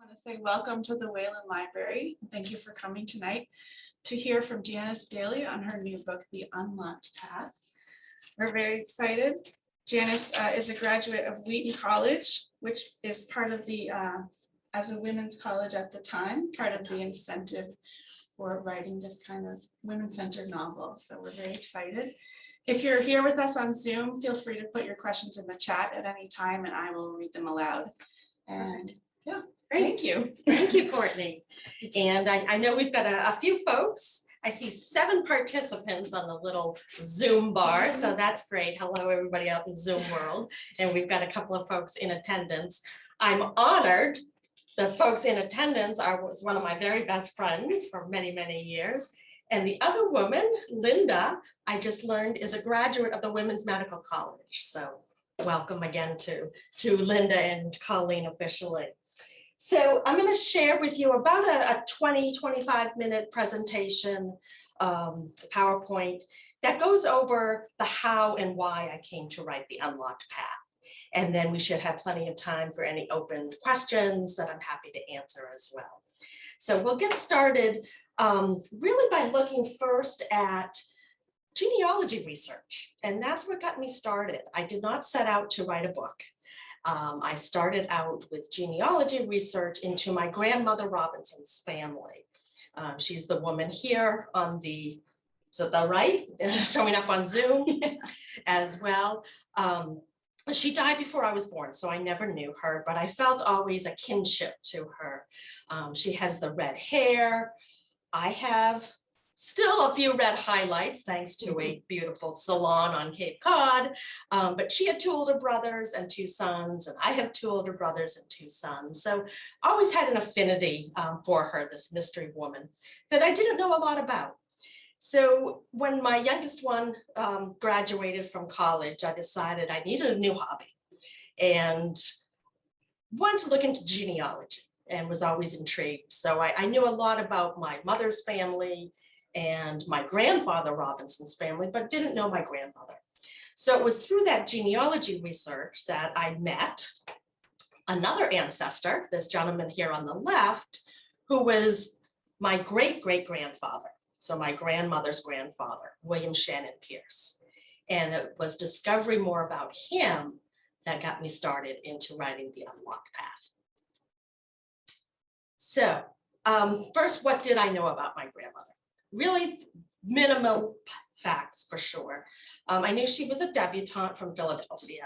want to say welcome to the Wayland Library. Thank you for coming tonight to hear from Janis Daly on her new book, The Unlocked Path. We're very excited. Janis is a graduate of Wheaton College, which is part of the, as a women's college at the time, part of the incentive for writing this kind of women-centered novel. So we're very excited. If you're here with us on Zoom, feel free to put your questions in the chat at any time and I will read them aloud. And yeah, thank you. Thank you, Courtney. And I know we've got a few folks. I see 7 participants on the little Zoom bar, so that's great. Hello, everybody out in Zoom world. And we've got a couple of folks in attendance. I'm honored. The folks in attendance was one of my very best friends for many, many years. And the other woman, Linda, I just learned is a graduate of the Women's Medical College. So welcome again to Linda and Colleen officially. So I'm going to share with you about a 20-25 minute presentation, PowerPoint, that goes over the how and why I came to write The Unlocked Path. And then we should have plenty of time for any open questions that I'm happy to answer as well. So we'll get started really by looking first at genealogy research. And that's what got me started. I did not set out to write a book. I started out with genealogy research into my grandmother Robinson's family. She's the woman here on the, so the right, showing up on Zoom as well. She died before I was born, so I never knew her, but I felt always a kinship to her. She has the red hair. I have still a few red highlights thanks to a beautiful salon on Cape Cod, but she had 2 older brothers and 2 sons, and I have 2 older brothers and 2 sons. So I always had an affinity for her, this mystery woman that I didn't know a lot about. So when my youngest one graduated from college, I decided I needed a new hobby and wanted to look into genealogy and was always intrigued. So I knew a lot about my mother's family and my grandfather Robinson's family, but didn't know my grandmother. So it was through that genealogy research that I met another ancestor, this gentleman here on the left, who was my great-great-grandfather. So my grandmother's grandfather, William Shannon Pierce. And it was discovering more about him that got me started into writing The Unlocked Path. So first, what did I know about my grandmother? Really minimal facts for sure. I knew she was a debutante from Philadelphia.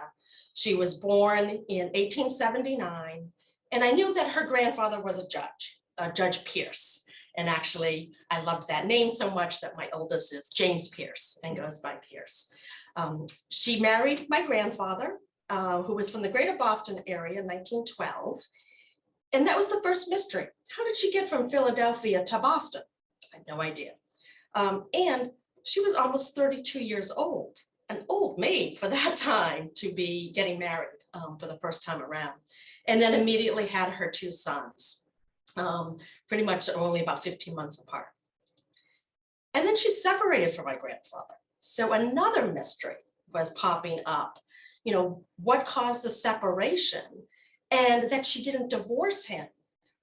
She was born in 1879, and I knew that her grandfather was a judge, Judge Pierce. And actually, I loved that name so much that my oldest is James Pierce and goes by Pierce. She married my grandfather, who was from the greater Boston area in 1912. And that was the first mystery. How did she get from Philadelphia to Boston? I had no idea. And she was almost 32 years old, an old maid for that time to be getting married for the first time around. And then immediately had her 2 sons, pretty much only about 15 months apart. And then she separated from my grandfather. So another mystery was popping up. You know, what caused the separation? And that she didn't divorce him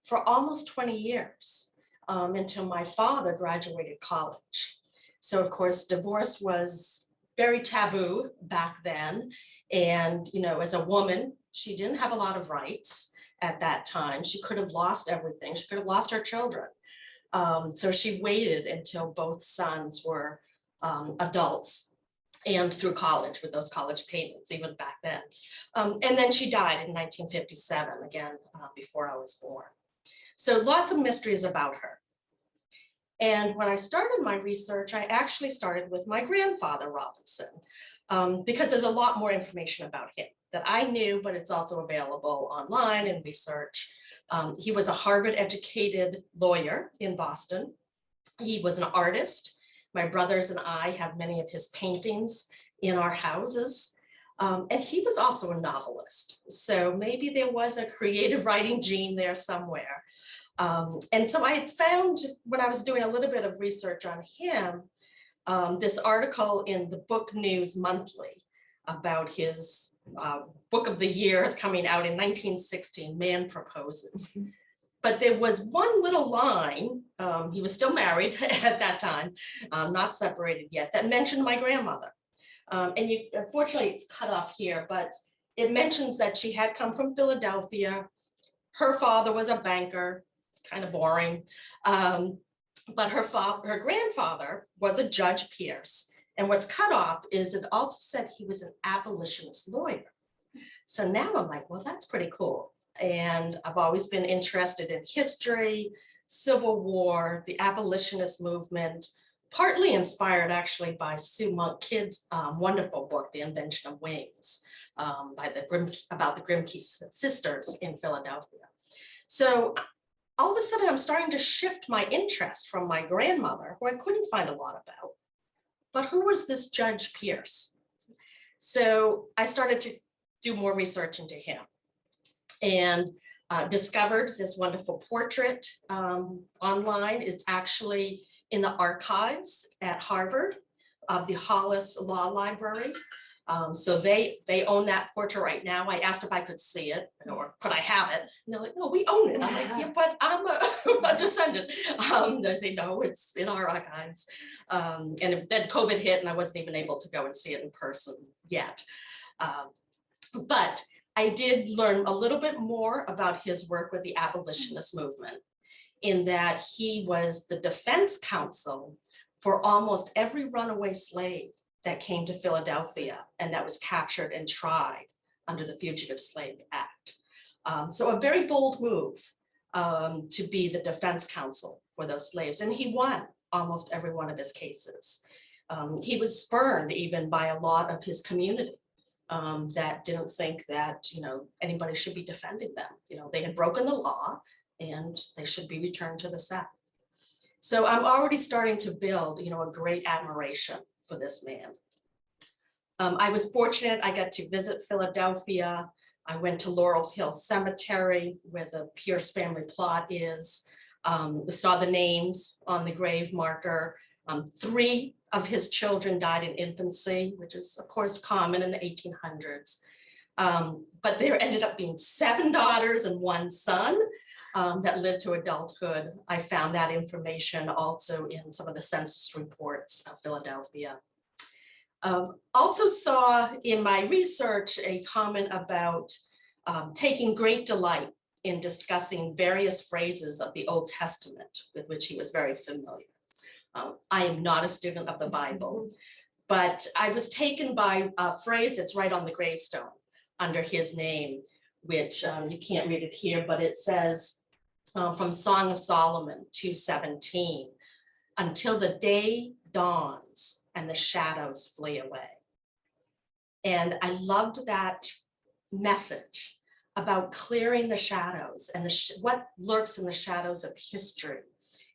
for almost 20 years until my father graduated college. So of course, divorce was very taboo back then. And, you know, as a woman, she didn't have a lot of rights at that time. She could have lost everything. She could have lost her children. So she waited until both sons were adults and through college with those college payments, even back then. And then she died in 1957, again, before I was born. So lots of mysteries about her. And when I started my research, I actually started with my grandfather, Robinson, because there's a lot more information about him that I knew, but it's also available online in research. He was a Harvard-educated lawyer in Boston. He was an artist. My brothers and I have many of his paintings in our houses. And he was also a novelist. So maybe there was a creative writing gene there somewhere. And so I had found, when I was doing a little bit of research on him, this article in the Book News Monthly about his book of the year coming out in 1916, Man Proposes. But there was one little line, he was still married at that time, not separated yet, that mentioned my grandmother. And unfortunately, it's cut off here, but it mentions that she had come from Philadelphia. Her father was a banker, kind of boring. But her grandfather was a Judge Pierce. And what's cut off is it also said he was an abolitionist lawyer. So now I'm like, well, that's pretty cool. And I've always been interested in history, Civil War, the abolitionist movement, partly inspired actually by Sue Monk Kidd's wonderful book, The Invention of Wings, about the Grimke sisters in Philadelphia. So all of a sudden I'm starting to shift my interest from my grandmother, who I couldn't find a lot about, but who was this Judge Pierce? So I started to do more research into him and discovered this wonderful portrait online. It's actually in the archives at Harvard of the Hollis Law Library. So they own that portrait right now. I asked if I could see it or could I have it? And they're like, no, we own it. I'm like, yeah, but I'm a descendant. They say, no, it's in our archives. And then COVID hit and I wasn't even able to go and see it in person yet. But I did learn a little bit more about his work with the abolitionist movement, in that he was the defense counsel for almost every runaway slave that came to Philadelphia and that was captured and tried under the Fugitive Slave Act. So a very bold move to be the defense counsel for those slaves. And he won almost every one of his cases. He was spurned even by a lot of his community that didn't think that, anybody should be defending them. They had broken the law and they should be returned to the South. So I'm already starting to build, a great admiration for this man. I was fortunate, I got to visit Philadelphia. I went to Laurel Hill Cemetery where the Pierce family plot is, saw the names on the grave marker. 3 of his children died in infancy, which is of course common in the 1800s. But there ended up being 7 daughters and 1 son that lived to adulthood. I found that information also in some of the census reports of Philadelphia. Also saw in my research a comment about taking great delight in discussing various phrases of the Old Testament with which he was very familiar. I am not a student of the Bible, but I was taken by a phrase that's right on the gravestone under his name, which you can't read it here, but it says from Song of Solomon 2:17, until the day dawns and the shadows flee away. And I loved that message about clearing the shadows and what lurks in the shadows of history,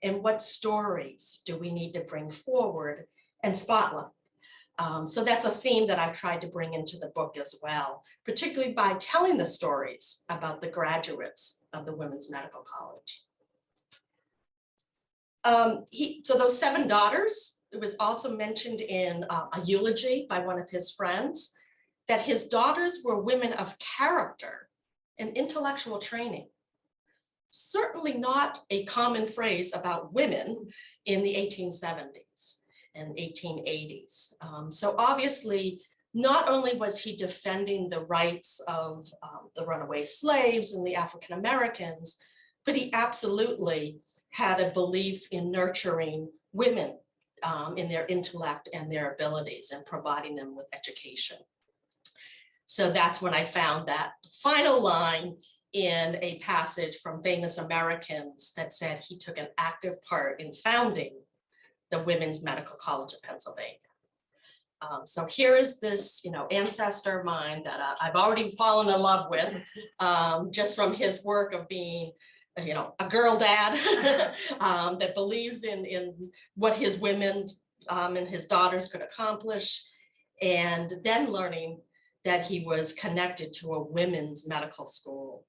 and what stories do we need to bring forward and spotlight. So that's a theme that I've tried to bring into the book as well, particularly by telling the stories about the graduates of the Women's Medical College. So those 7 daughters, it was also mentioned in a eulogy by one of his friends that his daughters were women of character and intellectual training. Certainly not a common phrase about women in the 1870s and 1880s. So obviously, not only was he defending the rights of the runaway slaves and the African Americans, but he absolutely had a belief in nurturing women in their intellect and their abilities and providing them with education. So that's when I found that final line in a passage from Famous Americans that said he took an active part in founding the Women's Medical College of Pennsylvania. So here is this, ancestor of mine that I've already fallen in love with, just from his work of being, a girl dad that believes in what his women and his daughters could accomplish, and then learning that he was connected to a women's medical school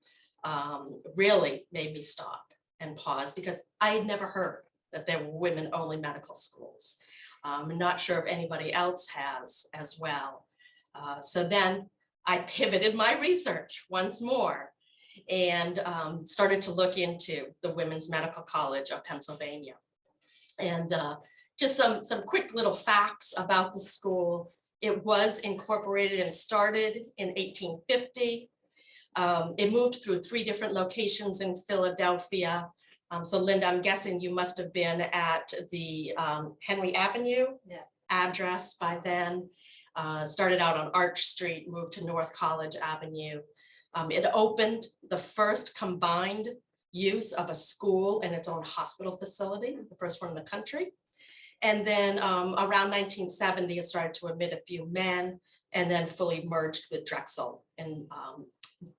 really made me stop and pause, because I had never heard that there were women-only medical schools. I'm not sure if anybody else has as well. So then I pivoted my research once more, and started to look into the Women's Medical College of Pennsylvania. And just some quick little facts about the school. It was incorporated and started in 1850. It moved through 3 different locations in Philadelphia. So Linda, I'm guessing you must have been at the Henry Avenue address by then. Started out on Arch Street, moved to North College Avenue. It opened the first combined use of a school and its own hospital facility, the first one in the country. And then around 1970, it started to admit a few men and then fully merged with Drexel in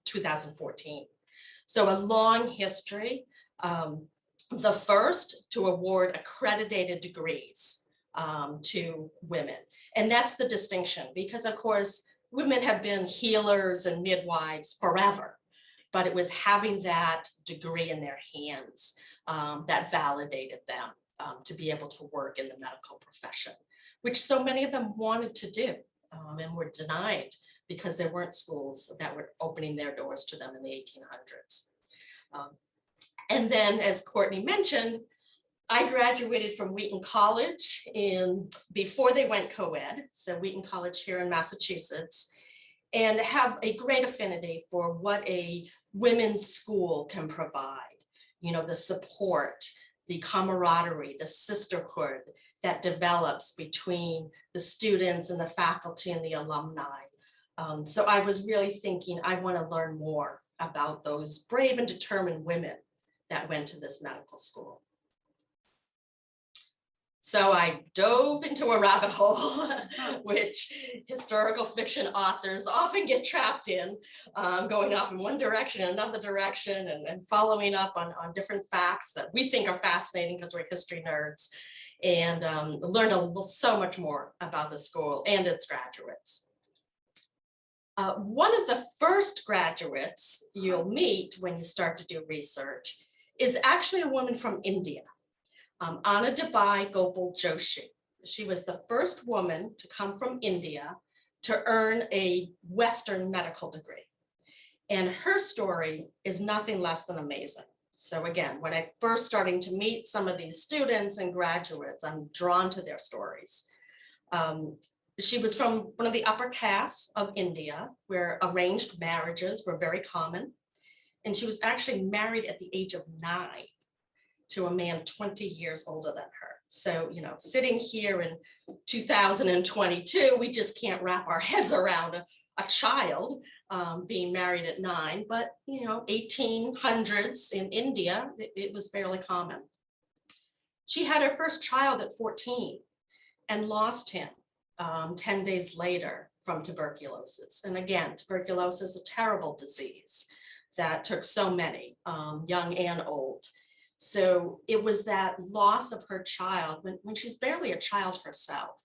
2014. So a long history. The first to award accredited degrees to women. And that's the distinction, because of course, women have been healers and midwives forever, but it was having that degree in their hands that validated them to be able to work in the medical profession, which so many of them wanted to do and were denied because there weren't schools that were opening their doors to them in the 1800s. And then, as Courtney mentioned, I graduated from Wheaton College before they went co-ed, so Wheaton College here in Massachusetts, and have a great affinity for what a women's school can provide. You know, the support, the camaraderie, the sisterhood that develops between the students and the faculty and the alumni. So I was really thinking, I want to learn more about those brave and determined women that went to this medical school. So I dove into a rabbit hole, which historical fiction authors often get trapped in, going off in one direction, another direction, and following up on different facts that we think are fascinating because we're history nerds, and learn so much more about the school and its graduates. One of the first graduates you'll meet when you start to do research is actually a woman from India. Anna Debai Gopal Joshi. She was the first woman to come from India to earn a Western medical degree. And her story is nothing less than amazing. So again, when I first starting to meet some of these students and graduates, I'm drawn to their stories. She was from one of the upper castes of India, where arranged marriages were very common. And she was actually married at the age of 9 to a man 20 years older than her. So, you know, sitting here in 2022, we just can't wrap our heads around a child being married at 9, but, you know, 1800s in India, it was fairly common. She had her first child at 14 and lost him 10 days later from tuberculosis. And again, tuberculosis is a terrible disease that took so many, young and old. So it was that loss of her child when she's barely a child herself,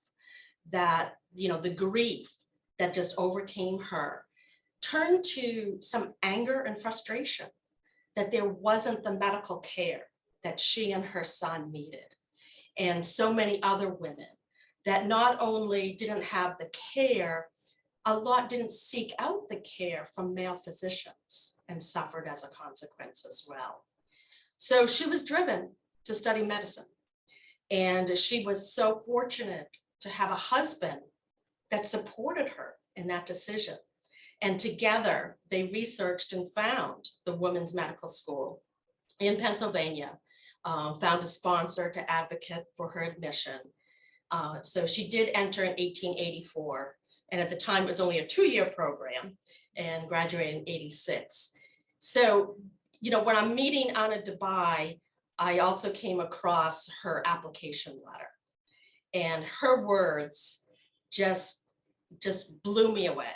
that, you know, the grief that just overcame her turned to some anger and frustration that there wasn't the medical care that she and her son needed. And so many other women that not only didn't have the care, a lot didn't seek out the care from male physicians and suffered as a consequence as well. So she was driven to study medicine. And she was so fortunate to have a husband that supported her in that decision. And together they researched and found the Women's Medical School in Pennsylvania, found a sponsor to advocate for her admission. So she did enter in 1884. And at the time it was only a 2-year program, and graduated in 86. So, you know, when I'm meeting Anna Debai, I also came across her application letter, and her words just blew me away,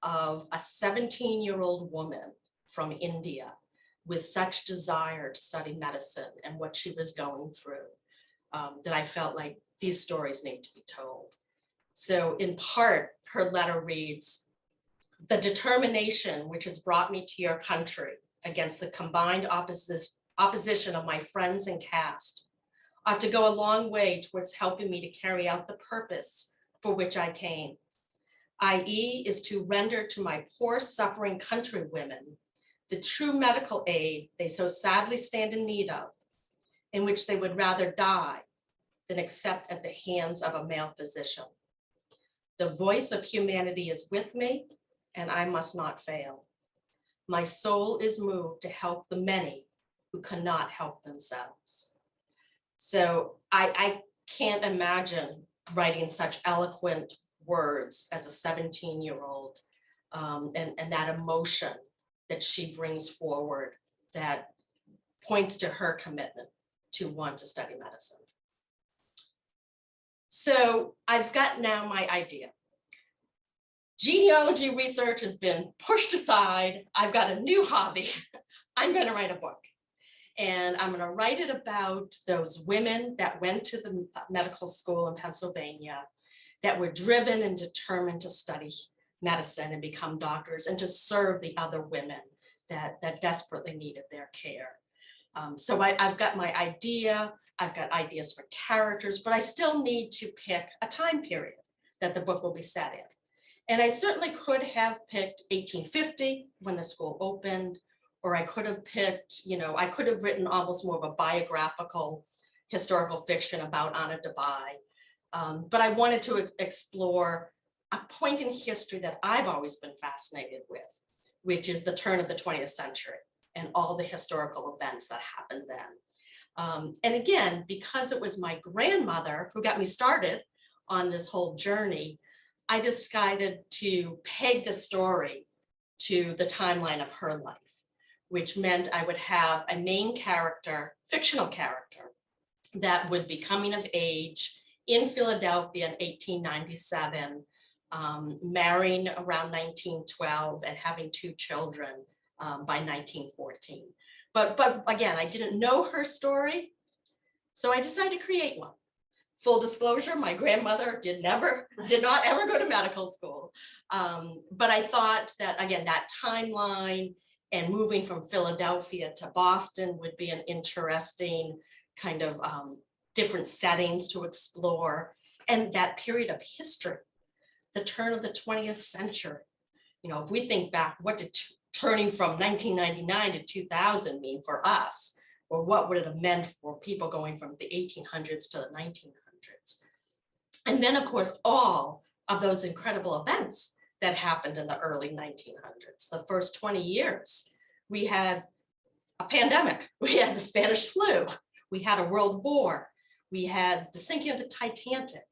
of a 17-year-old woman from India with such desire to study medicine and what she was going through, that I felt like these stories need to be told. So in part, her letter reads, "The determination which has brought me to your country against the combined opposition of my friends and caste ought to go a long way towards helping me to carry out the purpose for which I came, i.e. is to render to my poor suffering countrywomen the true medical aid they so sadly stand in need of, in which they would rather die than accept at the hands of a male physician. The voice of humanity is with me, and I must not fail. My soul is moved to help the many who cannot help themselves. So I can't imagine writing such eloquent words as a 17-year-old, and that emotion that she brings forward that points to her commitment to want to study medicine. So I've got now my idea. Genealogy research has been pushed aside. I've got a new hobby. I'm going to write a book. And I'm going to write it about those women that went to the medical school in Pennsylvania that were driven and determined to study medicine and become doctors and to serve the other women that desperately needed their care. So I've got my idea, I've got ideas for characters, but I still need to pick a time period that the book will be set in. And I certainly could have picked 1850 when the school opened, or I could have picked, I could have written almost more of a biographical historical fiction about Anna Debye. But I wanted to explore a point in history that I've always been fascinated with, which is the turn of the 20th century and all the historical events that happened then. And again, because it was my grandmother who got me started on this whole journey, I decided to peg the story to the timeline of her life, which meant I would have a main character, fictional character, that would be coming of age in Philadelphia in 1897, marrying around 1912 and having 2 children by 1914. But again, I didn't know her story, so I decided to create one. Full disclosure, my grandmother did not ever go to medical school. But I thought that, again, that timeline and moving from Philadelphia to Boston would be an interesting kind of different settings to explore. And that period of history, the turn of the 20th century. If we think back, what did turning from 1999 to 2000 mean for us? Or what would it have meant for people going from the 1800s to the 1900s? And then, of course, all of those incredible events that happened in the early 1900s. The first 20 years, we had a pandemic, we had the Spanish flu, we had a world war, we had the sinking of the Titanic,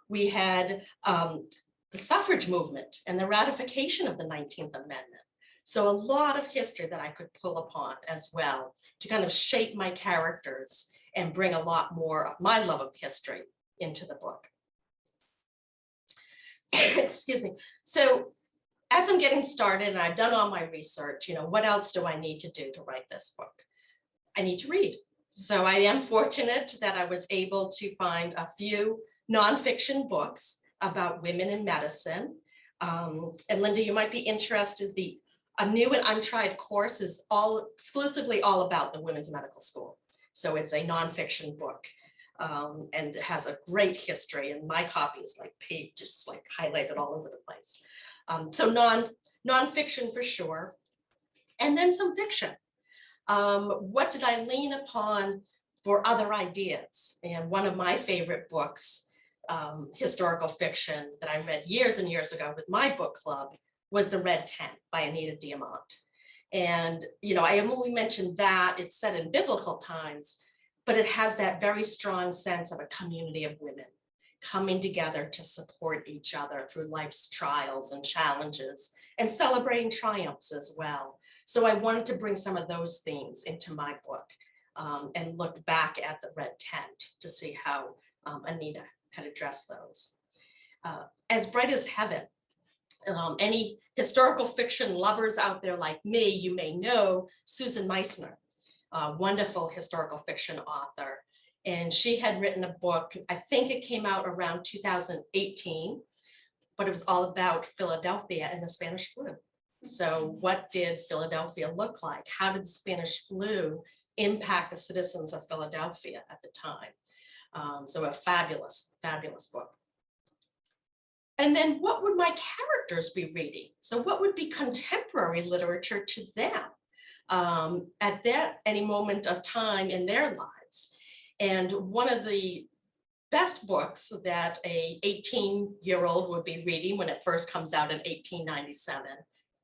we had the suffrage movement and the ratification of the 19th Amendment. So a lot of history that I could pull upon as well to kind of shape my characters and bring a lot more of my love of history into the book. Excuse me. So as I'm getting started and I've done all my research, what else do I need to do to write this book? I need to read. So I am fortunate that I was able to find a few nonfiction books about women in medicine. And Linda, you might be interested, a new and untried course is exclusively all about the women's medical school. So it's a nonfiction book and it has a great history, and my copy is just highlighted all over the place. So nonfiction for sure. And then some fiction. What did I lean upon for other ideas? And one of my favorite books, historical fiction that I read years and years ago with my book club, was The Red Tent by Anita Diamant. And, I only mentioned that it's set in biblical times, but it has that very strong sense of a community of women coming together to support each other through life's trials and challenges and celebrating triumphs as well. So I wanted to bring some of those themes into my book and look back at The Red Tent to see how Anita had addressed those. As Bright as Heaven. Any historical fiction lovers out there like me, you may know Susan Meissner, a wonderful historical fiction author. And she had written a book, I think it came out around 2018, but it was all about Philadelphia and the Spanish flu. So what did Philadelphia look like? How did the Spanish flu impact the citizens of Philadelphia at the time? So a fabulous, fabulous book. And then what would my characters be reading? So what would be contemporary literature to them? at that any moment of time in their lives. And one of the best books that a 18-year-old would be reading when it first comes out in 1897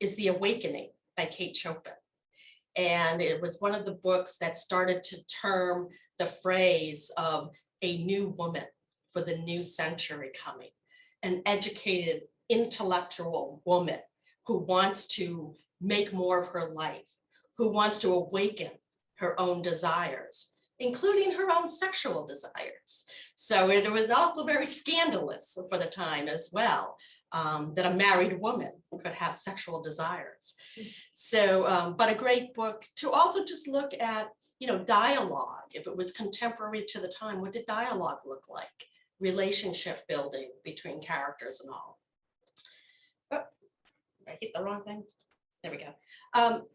is The Awakening by Kate Chopin. And it was one of the books that started to term the phrase of a new woman for the new century coming, an educated, intellectual woman who wants to make more of her life, who wants to awaken her own desires, including her own sexual desires. So it was also very scandalous for the time as well, that a married woman could have sexual desires. So, but a great book to also just look at, dialogue. If it was contemporary to the time, what did dialogue look like? Relationship building between characters and all. Oh, did I hit the wrong thing? There we go.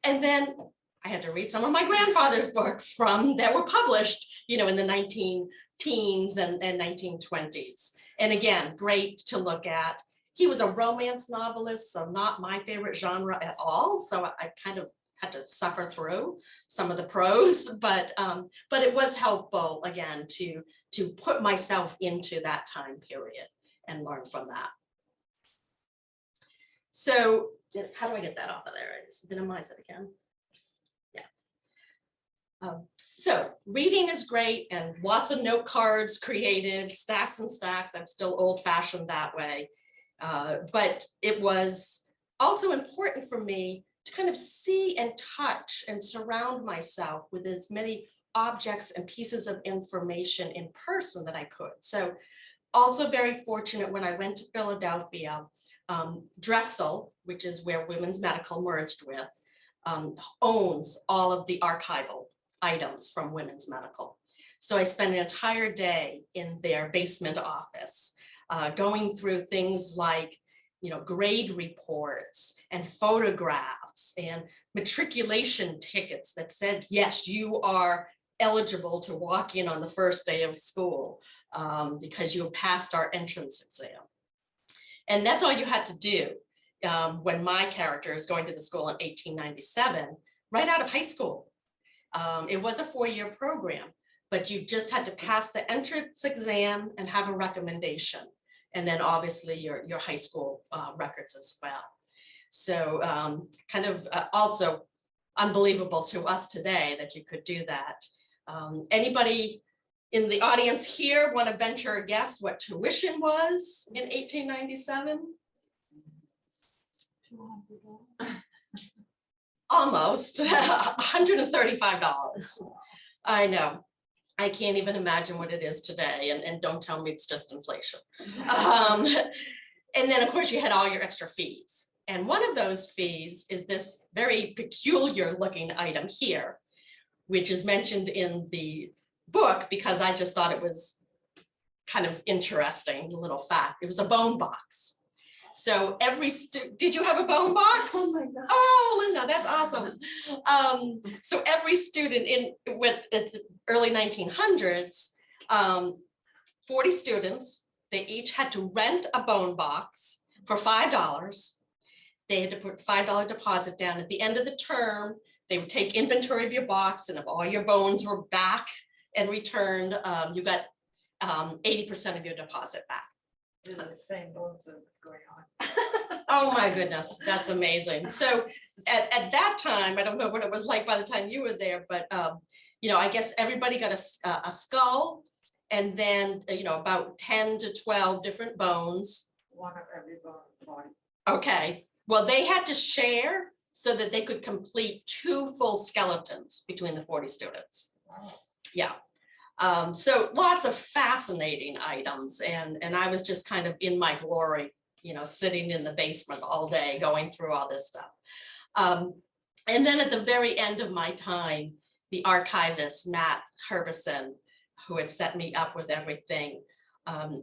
And then I had to read some of my grandfather's books that were published, in the 19-teens and 1920s. And again, great to look at. He was a romance novelist, so not my favorite genre at all. So I kind of had to suffer through some of the prose, but it was helpful again to put myself into that time period and learn from that. So how do I get that off of there? I just minimize it again. So reading is great and lots of note cards created, stacks and stacks. I'm still old-fashioned that way. But it was also important for me to kind of see and touch and surround myself with as many objects and pieces of information in person that I could. So also very fortunate when I went to Philadelphia, Drexel, which is where Women's Medical merged with, owns all of the archival items from Women's Medical. So I spent an entire day in their basement office, going through things like, grade reports and photographs and matriculation tickets that said, yes, you are eligible to walk in on the first day of school because you have passed our entrance exam. And that's all you had to do when my character is going to the school in 1897, right out of high school. It was a 4-year program, but you just had to pass the entrance exam and have a recommendation. And then obviously your high school records as well. So kind of also unbelievable to us today that you could do that. Anybody in the audience here want to venture a guess what tuition was in 1897? Almost $135. I know. I can't even imagine what it is today. And don't tell me it's just inflation. And then of course you had all your extra fees. And one of those fees is this very peculiar looking item here, which is mentioned in the book because I just thought it was kind of interesting, a little fact. It was a bone box. So every did you have a bone box? Oh my God. Oh, Linda, that's awesome. So every student with the early 1900s, 40 students, they each had to rent a bone box for $5. They had to put $5 deposit down. At the end of the term, they would take inventory of your box, and if all your bones were back and returned, you got 80% of your deposit back. The same bones are going on. Oh my goodness, that's amazing. So at that time, I don't know what it was like by the time you were there, but I guess everybody got a skull, and then about 10 to 12 different bones. One of every bone. Okay, well, they had to share so that they could complete 2 full skeletons between the 40 students. Wow. Yeah. So lots of fascinating items, and I was just kind of in my glory, sitting in the basement all day going through all this stuff. And then at the very end of my time, the archivist, Matt Herbison, who had set me up with everything,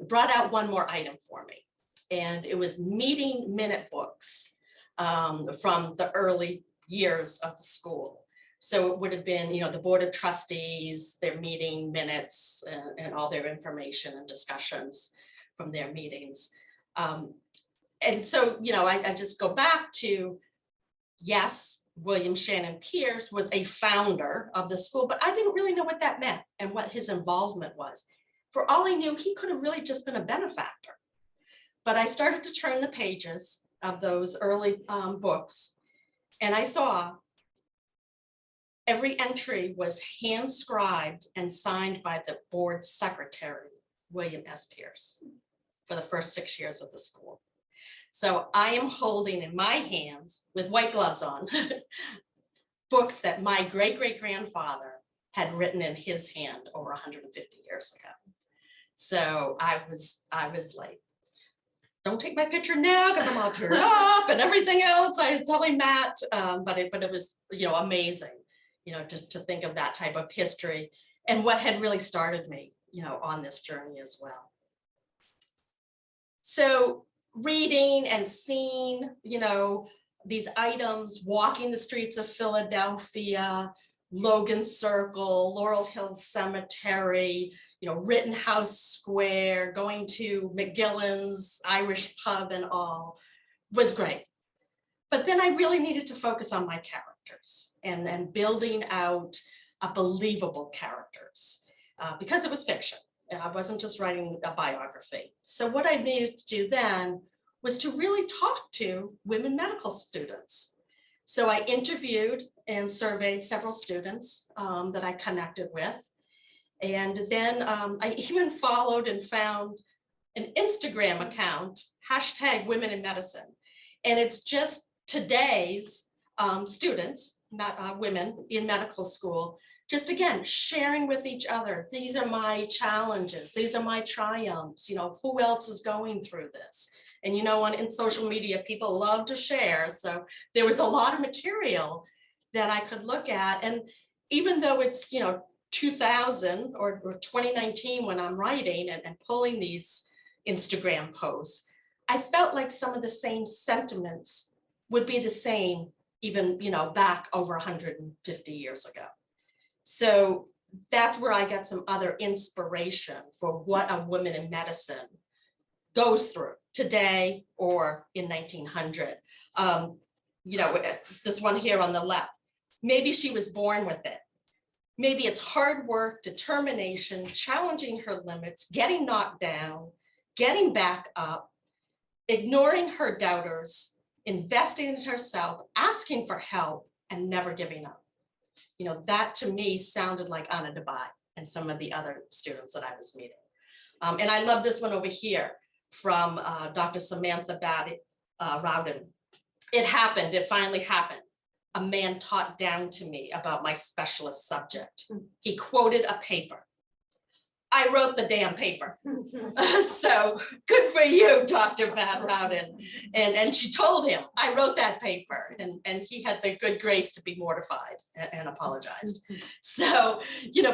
brought out one more item for me. And it was meeting minute books from the early years of the school. So it would have been, the Board of Trustees, their meeting minutes, and all their information and discussions from their meetings. And so, I just go back to, yes, William Shannon Pierce was a founder of the school, but I didn't really know what that meant and what his involvement was. For all I knew, he could have really just been a benefactor. But I started to turn the pages of those early books, and I saw every entry was hand-scribed and signed by the board secretary, William S. Pierce, for the first 6 years of the school. So I am holding in my hands, with white gloves on, books that my great-great-grandfather had written in his hand over 150 years ago. So I was like, don't take my picture now because I'm all teared up and everything else. I was telling Matt, but it was, amazing, to think of that type of history and what had really started me, on this journey as well. So reading and seeing, these items, walking the streets of Philadelphia, Logan Circle, Laurel Hill Cemetery, Rittenhouse Square, going to McGillen's Irish pub and all, was great. But then I really needed to focus on my characters and then building out a believable characters because it was fiction. And I wasn't just writing a biography. So what I needed to do then was to really talk to women medical students. So I interviewed and surveyed several students that I connected with. And then I even followed and found an Instagram account, #WomenInMedicine. And it's just today's students, not women in medical school, just again, sharing with each other. These are my challenges. These are my triumphs. Who else is going through this? And in social media, people love to share. So there was a lot of material that I could look at. And even though it's, 2000 or 2019 when I'm writing and pulling these Instagram posts, I felt like some of the same sentiments would be the same even, back over 150 years ago. So that's where I got some other inspiration for what a woman in medicine goes through today or in 1900. This one here on the left, maybe she was born with it. Maybe it's hard work, determination, challenging her limits, getting knocked down, getting back up, ignoring her doubters, investing in herself, asking for help, and never giving up. That to me sounded like Anna Dubai and some of the other students that I was meeting. And I love this one over here from Dr. Samantha Rowden. It happened, it finally happened. A man talked down to me about my specialist subject. He quoted a paper. I wrote the damn paper. So good for you, Dr. Pat Rowden. And she told him, I wrote that paper. And he had the good grace to be mortified and apologized. So,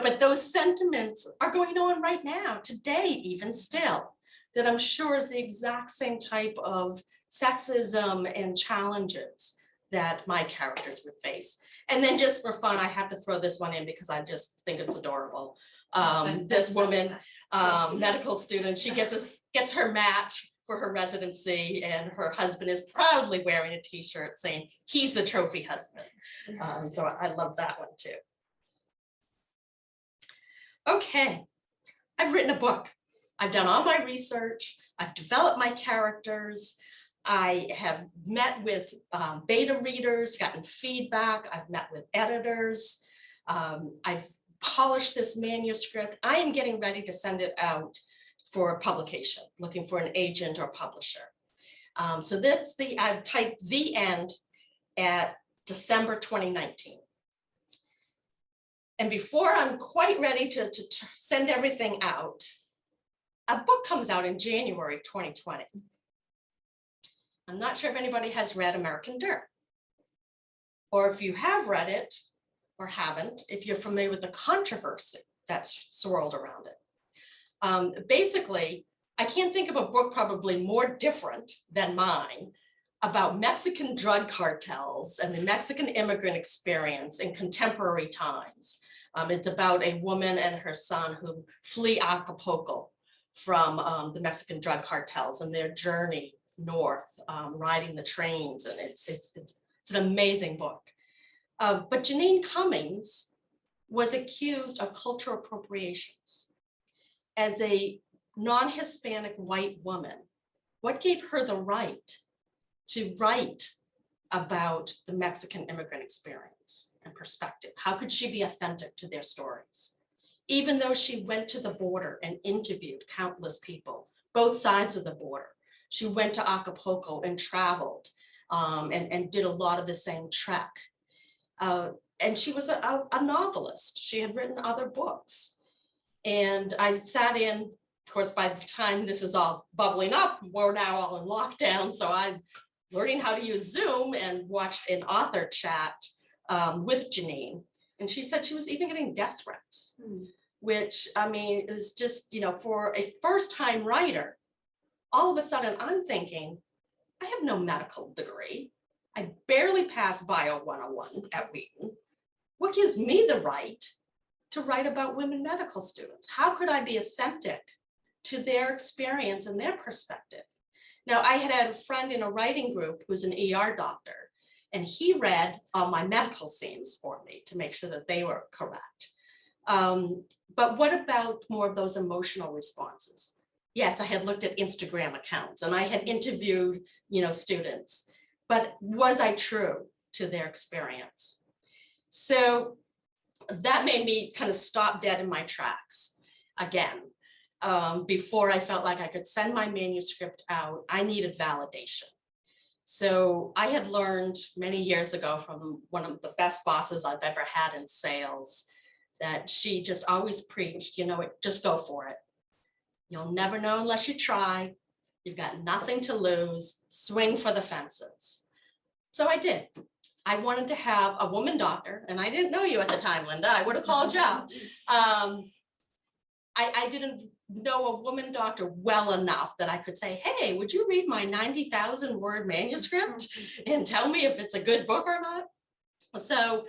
but those sentiments are going on right now, today, even still, that I'm sure is the exact same type of sexism and challenges that my characters would face. And then just for fun, I have to throw this one in because I just think it's adorable. This woman, medical student, she gets her match for her residency, and her husband is proudly wearing a t-shirt saying he's the trophy husband. So I love that one too. Okay, I've written a book. I've done all my research. I've developed my characters. I have met with beta readers, gotten feedback. I've met with editors. I've polished this manuscript. I am getting ready to send it out for publication, looking for an agent or publisher. So that's I've typed the end at December 2019. And before I'm quite ready to send everything out, a book comes out in January 2020. I'm not sure if anybody has read American Dirt, or if you have read it or haven't, if you're familiar with the controversy that's swirled around it. Basically, I can't think of a book probably more different than mine about Mexican drug cartels and the Mexican immigrant experience in contemporary times. It's about a woman and her son who flee Acapulco from the Mexican drug cartels and their journey north, riding the trains, and it's an amazing book. But Janine Cummings was accused of cultural appropriations. As a non-Hispanic white woman, what gave her the right to write about the Mexican immigrant experience and perspective? How could she be authentic to their stories? Even though she went to the border and interviewed countless people, both sides of the border. She went to Acapulco and traveled and did a lot of the same trek. And she was a novelist. She had written other books. And I sat in, of course, by the time this is all bubbling up, we're now all in lockdown. So I'm learning how to use Zoom and watched an author chat with Janine. And she said she was even getting death threats, which, I mean, it was just, you know, for a first-time writer, all of a sudden I'm thinking, I have no medical degree. I barely passed Bio 101 at Wheaton. What gives me the right to write about women medical students? How could I be authentic to their experience and their perspective? Now, I had a friend in a writing group who's an ER doctor, and he read all my medical scenes for me to make sure that they were correct. But what about more of those emotional responses? Yes, I had looked at Instagram accounts and I had interviewed, you know, students, but was I true to their experience? So that made me kind of stop dead in my tracks again. Before I felt like I could send my manuscript out, I needed validation. So I had learned many years ago from one of the best bosses I've ever had in sales, that she just always preached, you know, just go for it. You'll never know unless you try. You've got nothing to lose. Swing for the fences. So I did. I wanted to have a woman doctor, and I didn't know you at the time, Linda. I would have called you. I didn't know a woman doctor well enough that I could say, hey, would you read my 90,000 word manuscript and tell me if it's a good book or not? So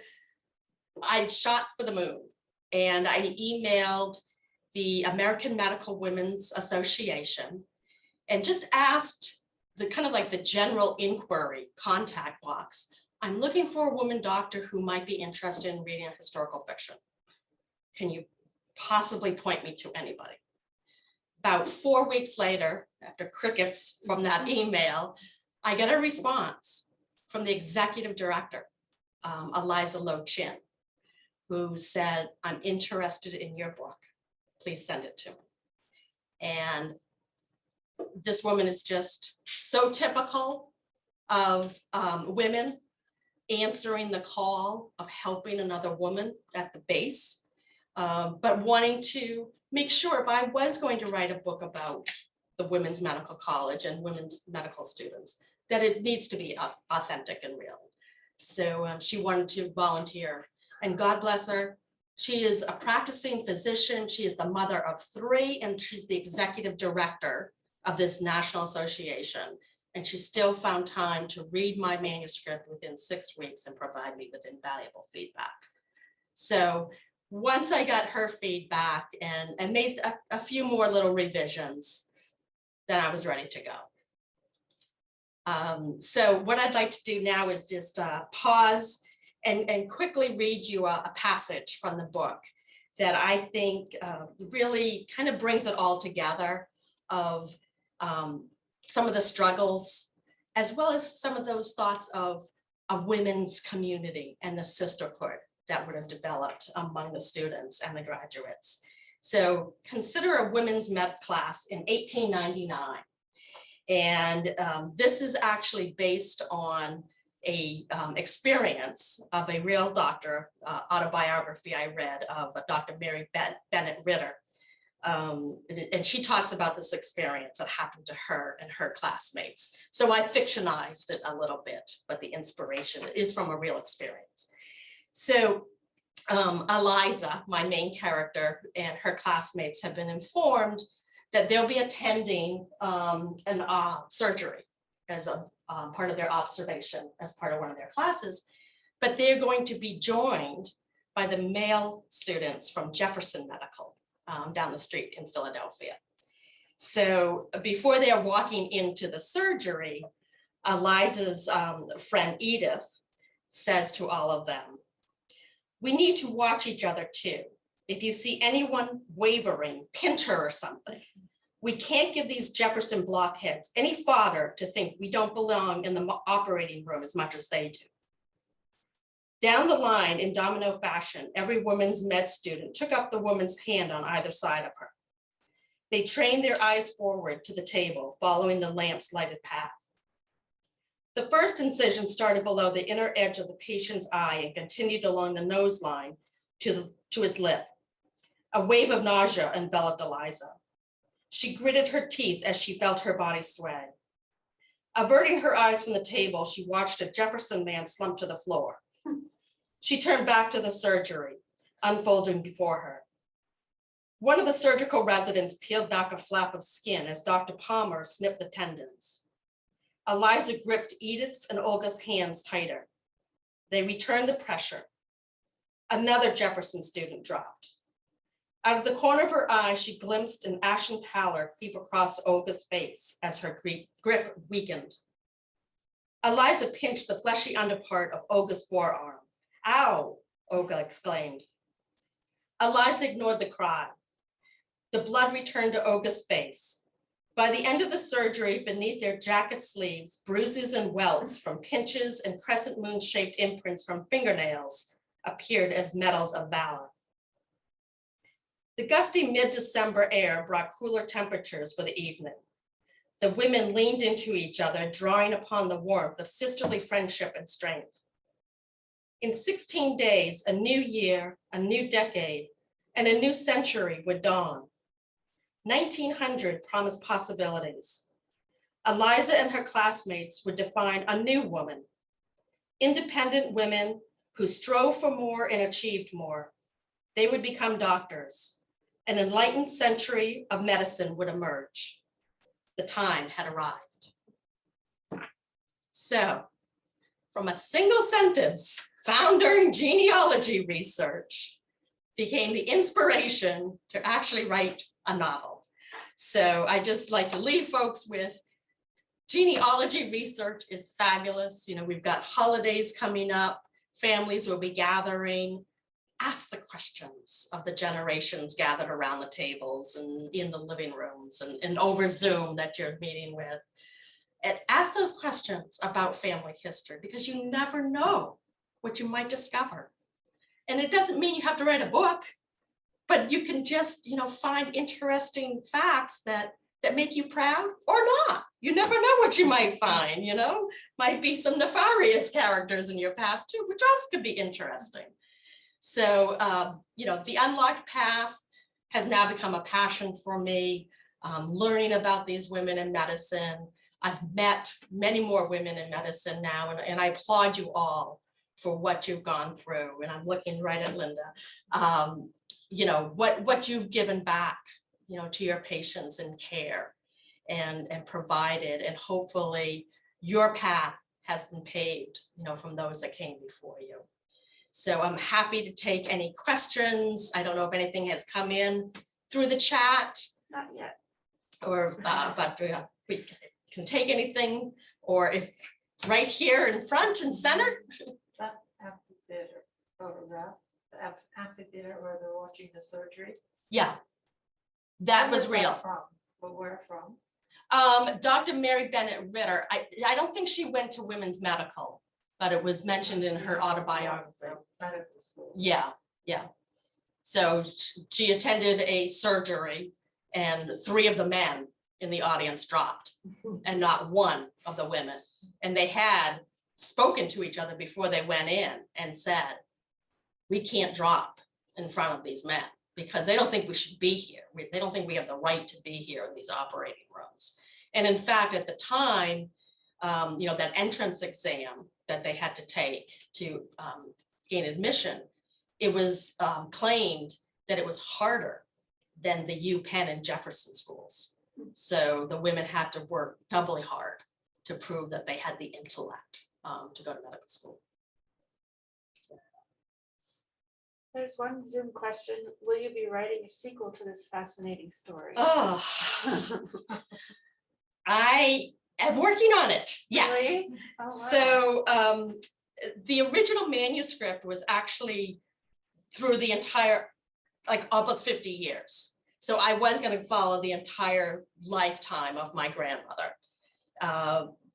I shot for the moon, and I emailed the American Medical Women's Association and just asked the kind of like the general inquiry contact box. I'm looking for a woman doctor who might be interested in reading historical fiction. Can you possibly point me to anybody? About 4 weeks later, after crickets from that email, I get a response from the executive director, Eliza Edwards, who said, I'm interested in your book. Please send it to me. And this woman is just so typical of women answering the call of helping another woman at the base, but wanting to make sure if I was going to write a book about the Women's Medical College and women's medical students, that it needs to be authentic and real. So she wanted to volunteer, and God bless her. She is a practicing physician. She is the mother of 3, and she's the executive director of this national association. And she still found time to read my manuscript within 6 weeks and provide me with invaluable feedback. So once I got her feedback and made a few more little revisions, then I was ready to go. So what I'd like to do now is just pause and quickly read you a passage from the book that I think really kind of brings it all together of some of the struggles, as well as some of those thoughts of a women's community and the sisterhood that would have developed among the students and the graduates. So consider a women's med class in 1899. And this is actually based on a experience of a real doctor, autobiography I read of Dr. Mary Bennett Ritter. And she talks about this experience that happened to her and her classmates. So I fictionized it a little bit, but the inspiration is from a real experience. So Eliza, my main character, and her classmates have been informed that they'll be attending an surgery as a part of their observation as part of one of their classes, but they're going to be joined by the male students from Jefferson Medical down the street in Philadelphia. So before they are walking into the surgery, Eliza's friend Edith says to all of them, "We need to watch each other too. If you see anyone wavering, pinch her or something. We can't give these Jefferson blockheads any fodder to think we don't belong in the operating room as much as they do." Down the line, in domino fashion, every women's med student took up the woman's hand on either side of her. They trained their eyes forward to the table, following the lamp's lighted path. The first incision started below the inner edge of the patient's eye and continued along the nose line to his lip. A wave of nausea enveloped Eliza. She gritted her teeth as she felt her body sway. Averting her eyes from the table, she watched a Jefferson man slump to the floor. She turned back to the surgery, unfolding before her. One of the surgical residents peeled back a flap of skin as Dr. Palmer snipped the tendons. Eliza gripped Edith's and Olga's hands tighter. They returned the pressure. Another Jefferson student dropped. Out of the corner of her eye, she glimpsed an ashen pallor creep across Olga's face as her grip weakened. Eliza pinched the fleshy underpart of Olga's forearm. "Ow!" Olga exclaimed. Eliza ignored the cry. The blood returned to Olga's face. By the end of the surgery, beneath their jacket sleeves, bruises and welts from pinches and crescent moon-shaped imprints from fingernails appeared as medals of valor. The gusty mid-December air brought cooler temperatures for the evening. The women leaned into each other, drawing upon the warmth of sisterly friendship and strength. In 16 days, a new year, a new decade, and a new century would dawn. 1900 promised possibilities. Eliza and her classmates would define a new woman. Independent women who strove for more and achieved more. They would become doctors. An enlightened century of medicine would emerge. The time had arrived. So, from a single sentence found during genealogy research became the inspiration to actually write a novel. So I just like to leave folks with genealogy research is fabulous. You know, we've got holidays coming up, families will be gathering. Ask the questions of the generations gathered around the tables and in the living rooms and over Zoom that you're meeting with. And ask those questions about family history because you never know what you might discover. And it doesn't mean you have to write a book, but you can just, find interesting facts that make you proud or not. You never know what you might find, might be some nefarious characters in your past too, which also could be interesting. So, the Unlocked Path has now become a passion for me, learning about these women in medicine. I've met many more women in medicine now, and I applaud you all for what you've gone through. And I'm looking right at Linda. What you've given back, to your patients and care and provided, and hopefully your path has been paved, from those that came before you. So I'm happy to take any questions. I don't know if anything has come in through the chat. Not yet. Or, but we can take anything, or if right here in front and center. That amphitheater photograph, the amphitheater where they're watching the surgery. Yeah, that was Where's real. that from? But where from? Dr. Mary Bennett Ritter, I don't think she went to women's medical, but it was mentioned in her autobiography. Medical school. Yeah. So she attended a surgery and 3 of the men in the audience dropped and not one of the women. And they had spoken to each other before they went in and said, we can't drop in front of these men because they don't think we should be here. They don't think we have the right to be here in these operating rooms. And in fact, at the time, that entrance exam that they had to take to gain admission, it was claimed that it was harder than the UPenn and Jefferson schools. So the women had to work doubly hard to prove that they had the intellect to go to medical school. There's one Zoom question. Will you be writing a sequel to this fascinating story? Oh, I am working on it. Yes. Really? Oh, wow. So the original manuscript was actually through the entire, like almost 50 years. So I was going to follow the entire lifetime of my grandmother.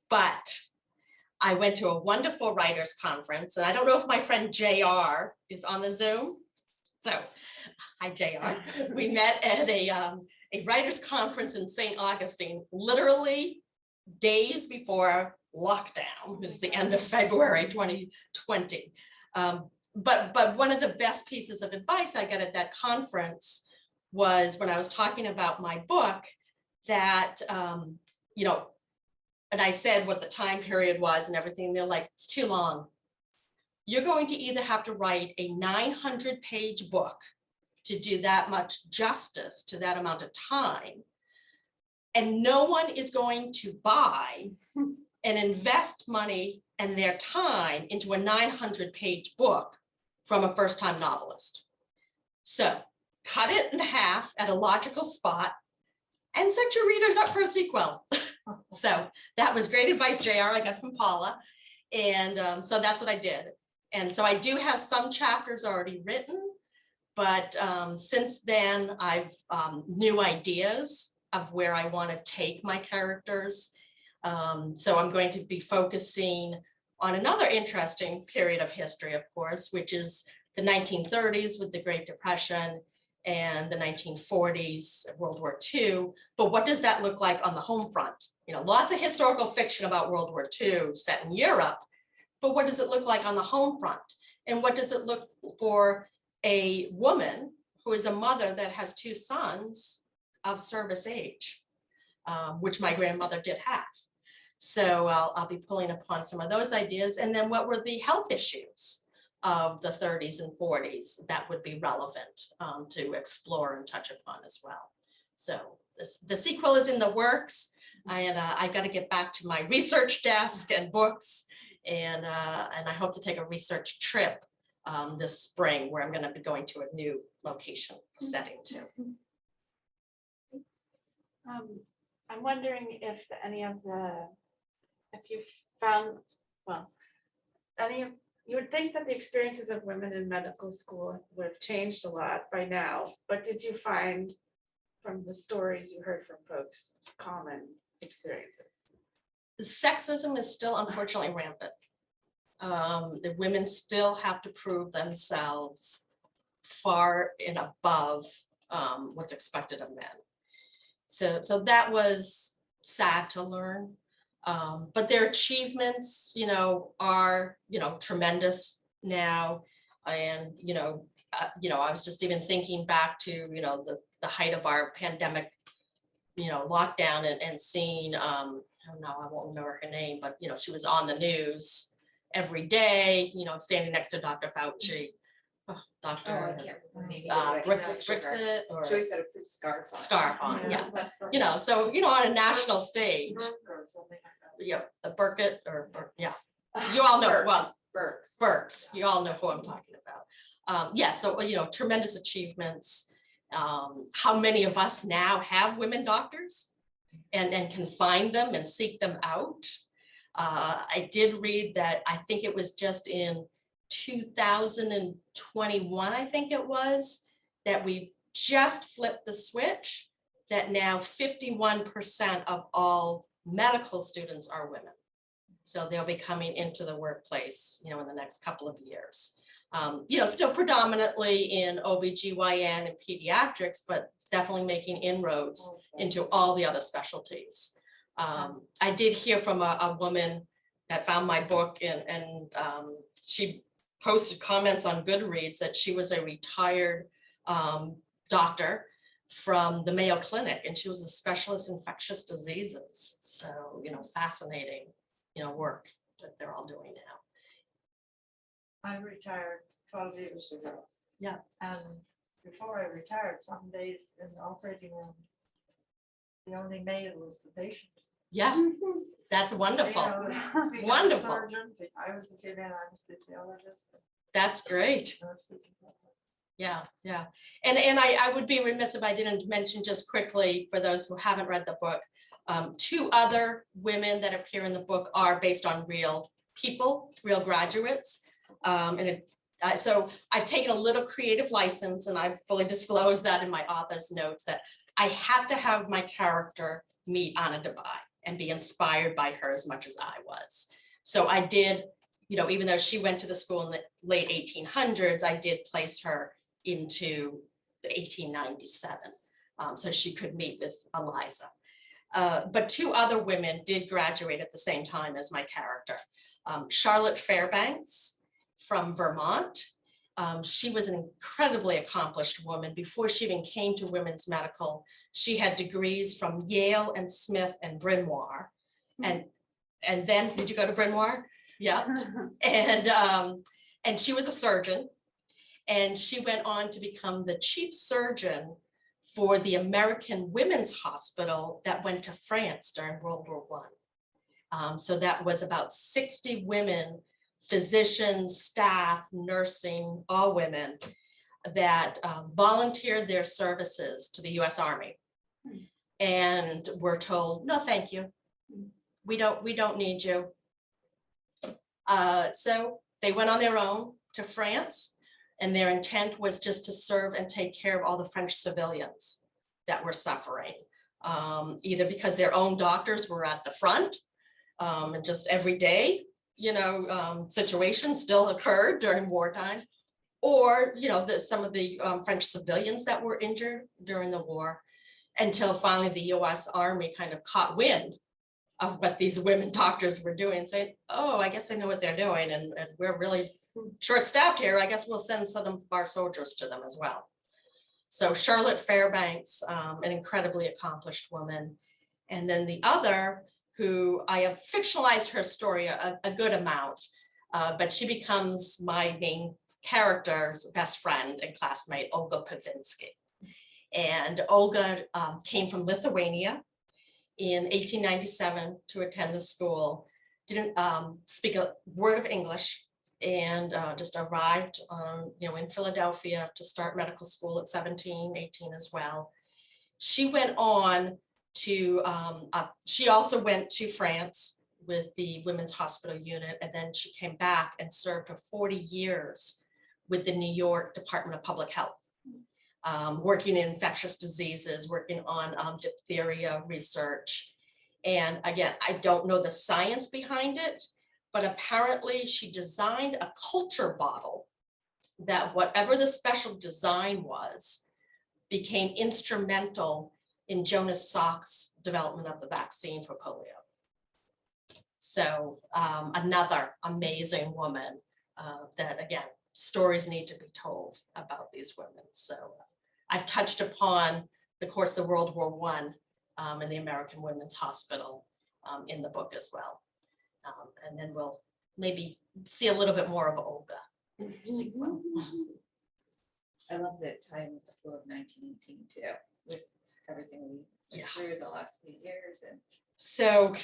But I went to a wonderful writers conference, and I don't know if my friend JR is on the Zoom. So, hi JR. We met at a writers conference in St. Augustine, literally days before lockdown, which is the end of February 2020. But one of the best pieces of advice I got at that conference was when I was talking about my book that, you know, and I said what the time period was and everything. They're like, it's too long. You're going to either have to write a 900-page book to do that much justice to that amount of time. And no one is going to buy and invest money and their time into a 900-page book from a first-time novelist. So cut it in half at a logical spot and set your readers up for a sequel. So that was great advice, JR, I got from Paula. And so that's what I did. And so I do have some chapters already written, but since then I've new ideas of where I want to take my characters. So I'm going to be focusing on another interesting period of history, of course, which is the 1930s with the Great Depression and the 1940s, World War II. But what does that look like on the home front? You know, lots of historical fiction about World War II set in Europe, but what does it look like on the home front? And what does it look for a woman who is a mother that has two sons of service age, which my grandmother did have. So I'll be pulling upon some of those ideas. And then what were the health issues of the 30s and 40s that would be relevant to explore and touch upon as well. So the sequel is in the works, and I've got to get back to my research desk and books, and I hope to take a research trip this spring where I'm going to be going to a new location setting too. I'm wondering if you found, well, you would think that the experiences of women in medical school would have changed a lot by now, but did you find from the stories you heard from folks common experiences? Sexism is still unfortunately rampant. The women still have to prove themselves far and above what's expected of men. So that was sad to learn. But their achievements, are, tremendous now. And, I was just even thinking back to, the height of our pandemic, lockdown and seeing, I won't remember her name, but, she was on the news every day, standing next to Dr. Fauci. Dr. Brixit, or She always had a scarf on, yeah. So, on a national stage, Or something like that. the Burkett yeah, you all know, Burks, you all know who I'm talking about. So, tremendous achievements. How many of us now have women doctors and can find them and seek them out? I did read that, I think it was just in 2021, I think it was, that we just flipped the switch, that now 51% of all medical students are women. So they'll be coming into the workplace, in the next couple of years. Still predominantly in OBGYN and pediatrics, but definitely making inroads into all the other specialties. I did hear from a woman that found my book, and she posted comments on Goodreads that she was a retired doctor from the Mayo Clinic, and she was a specialist in infectious diseases. So, fascinating, work that they're all doing now. I retired 12 years ago. Yeah. And before I retired, some days in the operating room, the only maid was the patient. Yeah, that's wonderful. We had a Wonderful. surgeon, I was the female anesthesiologist. That's great. Nurses and stuff. Yeah. And I would be remiss if I didn't mention just quickly, for those who haven't read the book, two other women that appear in the book are based on real people, real graduates. So I've taken a little creative license, and I've fully disclosed that in my author's notes, that I had to have my character meet Anna Dubai and be inspired by her as much as I was. So I did, even though she went to the school in the late 1800s, I did place her into the 1897, so she could meet with Eliza. But two other women did graduate at the same time as my character. Charlotte Fairbanks from Vermont. She was an incredibly accomplished woman. Before she even came to women's medical, she had degrees from Yale and Smith and Bryn Mawr. And then, did you go to Bryn Mawr? Yeah. And she was a surgeon. And she went on to become the chief surgeon for the American Women's Hospital that went to France during World War I. So that was about 60 women, physicians, staff, nursing, all women that volunteered their services to the US Army and were told, no, thank you. We don't need you. So they went on their own to France, and their intent was just to serve and take care of all the French civilians that were suffering, either because their own doctors were at the front, and just every day, situations still occurred during wartime, or, some of the French civilians that were injured during the war, until finally the US Army kind of caught wind of what these women doctors were doing and saying, oh, I guess they know what they're doing, and we're really short-staffed here. I guess we'll send some of our soldiers to them as well. So Charlotte Fairbanks, an incredibly accomplished woman. And then the other, who I have fictionalized her story a good amount, but she becomes my main character's best friend and classmate, Olga Pavinsky. And Olga came from Lithuania in 1897 to attend the school, didn't speak a word of English, and just arrived in Philadelphia to start medical school at 17, 18 as well. She went on to, she also went to France with the Women's Hospital Unit, and then she came back and served for 40 years with the New York Department of Public Health, working in infectious diseases, working on diphtheria research. And again, I don't know the science behind it, but apparently she designed a culture bottle that, whatever the special design was, became instrumental in Jonas Salk's development of the vaccine for polio. So another amazing woman that, again, stories need to be told about these women. So I've touched upon, of course, the World War I and the American Women's Hospital in the book as well. And then we'll maybe see a little bit more of Olga in the sequel. I love that time with the flu of 1918 too, with everything we went through the last few years. And so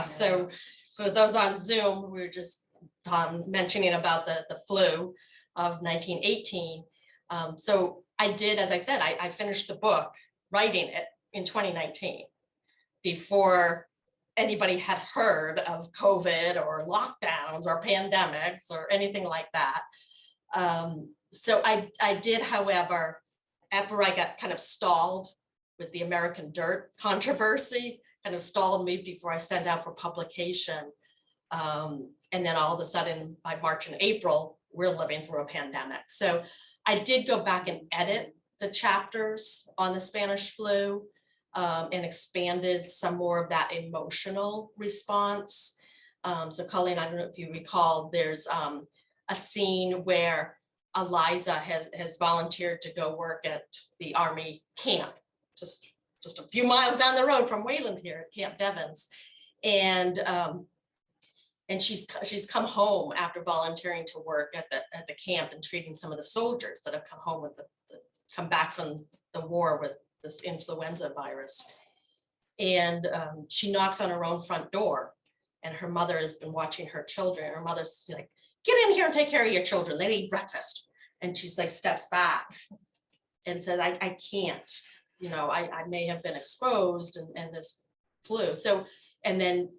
so for those on Zoom, we were just mentioning about the flu of 1918. So I did, as I said, I finished the book, writing it in 2019, before anybody had heard of COVID or lockdowns or pandemics or anything like that. So I did, however, after I got kind of stalled with the American Dirt controversy, kind of stalled me before I sent out for publication. And then all of a sudden, by March and April, we're living through a pandemic. So I did go back and edit the chapters on the Spanish flu, and expanded some more of that emotional response. So Colleen, I don't know if you recall, there's a scene where Eliza has volunteered to go work at the Army camp, just a few miles down the road from Wayland here at Camp Devens. And she's come home after volunteering to work at the camp and treating some of the soldiers that have come home with come back from the war with this influenza virus. And she knocks on her own front door, and her mother has been watching her children. Her mother's like, get in here and take care of your children. They need breakfast. And she's like, steps back and says, I can't, I may have been exposed and this flu. So, and then,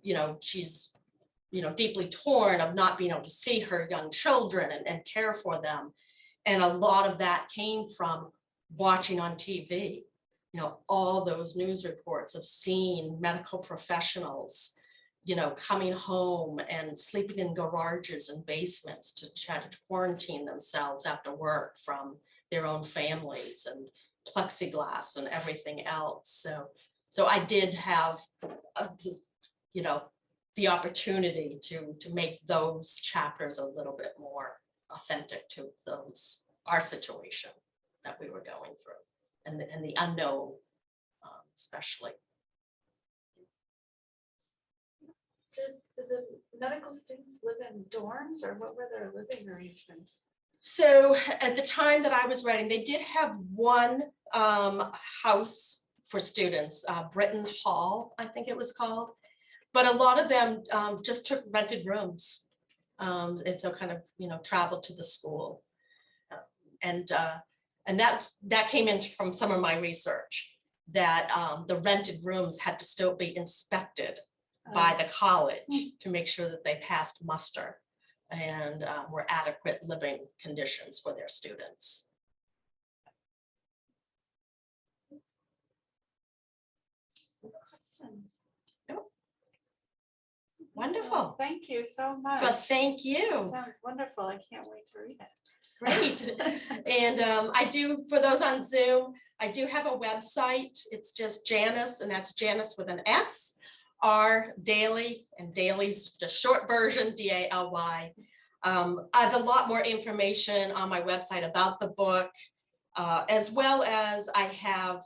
she's deeply torn of not being able to see her young children and care for them. And a lot of that came from watching on TV, all those news reports of seeing medical professionals, coming home and sleeping in garages and basements to try to quarantine themselves after work from their own families, and plexiglass and everything else. So I did have, the opportunity to make those chapters a little bit more authentic to our situation that we were going through, and the unknown, especially. Did the medical students live in dorms, or what were their living arrangements? So at the time that I was writing, they did have one house for students, Britton Hall, I think it was called. But a lot of them just took rented rooms, and so kind of traveled to the school, and that came in from some of my research, that the rented rooms had to still be inspected by the college to make sure that they passed muster and were adequate living conditions for their students. Questions? Wonderful. Thank you so much. Well, thank you. Sounds wonderful. I can't wait to read it. Great. And I do, for those on Zoom, I do have a website. It's just Janis, and that's Janis with an S, R Daly, and Daly's the short version, DALY. I have a lot more information on my website about the book, as well as I have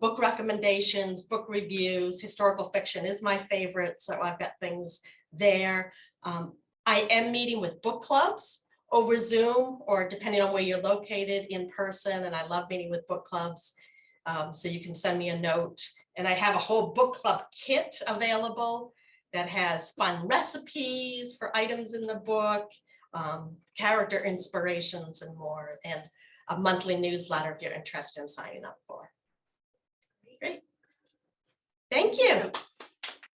book recommendations, book reviews. Historical fiction is my favorite, so I've got things there. I am meeting with book clubs over Zoom, or depending on where you're located, in person, and I love meeting with book clubs. So you can send me a note, and I have a whole book club kit available that has fun recipes for items in the book, character inspirations and more, and a monthly newsletter if you're interested in signing up for. Great. Thank you.